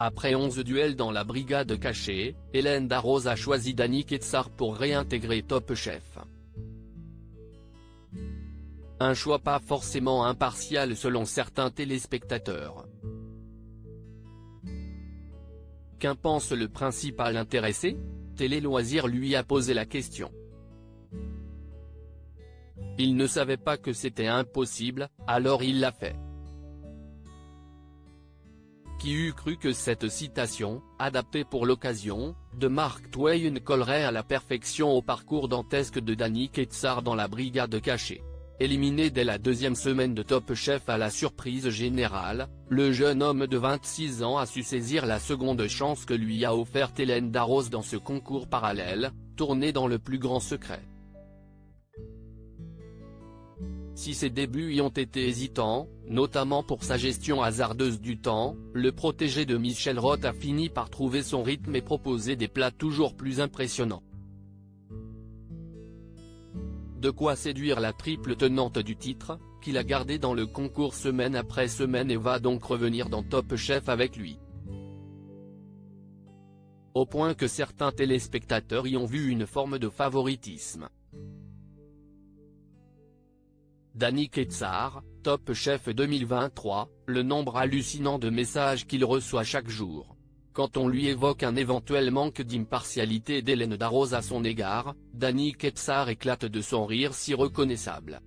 Après 11 duels dans la brigade cachée, Hélène Darroze a choisi Dany Quetsart pour réintégrer Top Chef. Un choix pas forcément impartial selon certains téléspectateurs. Qu'en pense le principal intéressé? Télé Loisirs lui a posé la question. Il ne savait pas que c'était impossible, alors il l'a fait. Qui eût cru que cette citation, adaptée pour l'occasion, de Mark Twain collerait à la perfection au parcours dantesque de Dany Quetsart dans la brigade cachée. Éliminé dès la deuxième semaine de Top Chef à la surprise générale, le jeune homme de 26 ans a su saisir la seconde chance que lui a offerte Hélène Darroze dans ce concours parallèle, tourné dans le plus grand secret. Si ses débuts y ont été hésitants, notamment pour sa gestion hasardeuse du temps, le protégé de Michel Roth a fini par trouver son rythme et proposer des plats toujours plus impressionnants. De quoi séduire la triple tenante du titre, qu'il a gardé dans le concours semaine après semaine et va donc revenir dans Top Chef avec lui. Au point que certains téléspectateurs y ont vu une forme de favoritisme. Dany Quetsart, Top Chef 2023, le nombre hallucinant de messages qu'il reçoit chaque jour. Quand on lui évoque un éventuel manque d'impartialité d'Hélène Darroze à son égard, Dany Quetsart éclate de son rire si reconnaissable.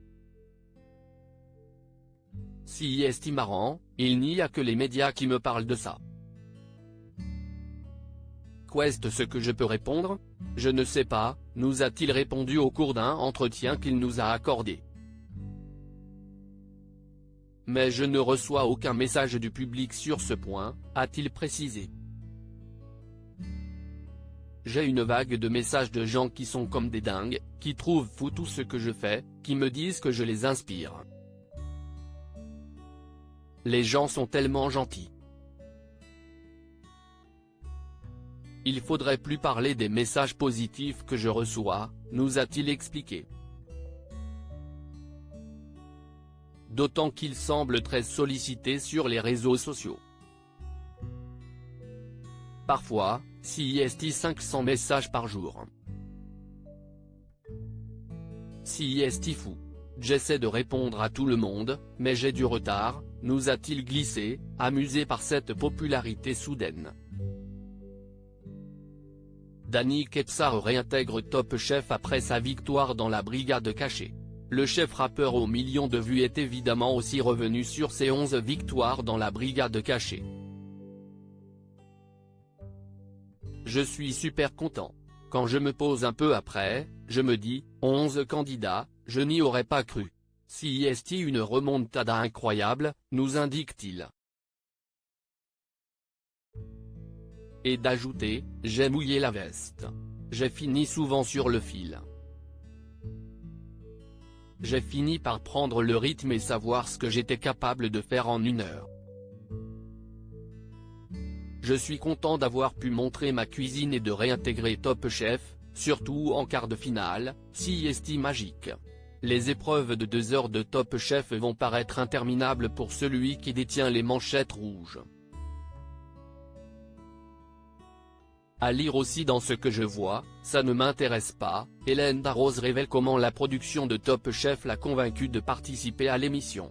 Si est marrant, il n'y a que les médias qui me parlent de ça. Qu'est ce que je peux répondre? Je ne sais pas, nous a-t-il répondu au cours d'un entretien qu'il nous a accordé. Mais je ne reçois aucun message du public sur ce point, a-t-il précisé. J'ai une vague de messages de gens qui sont comme des dingues, qui trouvent fou tout ce que je fais, qui me disent que je les inspire. Les gens sont tellement gentils. Il faudrait plus parler des messages positifs que je reçois, nous a-t-il expliqué. D'autant qu'il semble très sollicité sur les réseaux sociaux. Parfois, CIST 500 messages par jour. CIST fou. J'essaie de répondre à tout le monde, mais j'ai du retard, nous a-t-il glissé, amusé par cette popularité soudaine. Dany Quetsart réintègre Top Chef après sa victoire dans la brigade cachée. Le chef rappeur aux millions de vues est évidemment aussi revenu sur ses 11 victoires dans la brigade cachée. Je suis super content. Quand je me pose un peu après, je me dis, 11 candidats, je n'y aurais pas cru. Si est une remontada incroyable, nous indique-t-il. Et d'ajouter, j'ai mouillé la veste. J'ai fini souvent sur le fil. J'ai fini par prendre le rythme et savoir ce que j'étais capable de faire en 1 heure. Je suis content d'avoir pu montrer ma cuisine et de réintégrer Top Chef, surtout en quart de finale, CIST magique. Les épreuves de 2 heures de Top Chef vont paraître interminables pour celui qui détient les manchettes rouges. À lire aussi dans ce que je vois, ça ne m'intéresse pas, Hélène Darroze révèle comment la production de Top Chef l'a convaincue de participer à l'émission.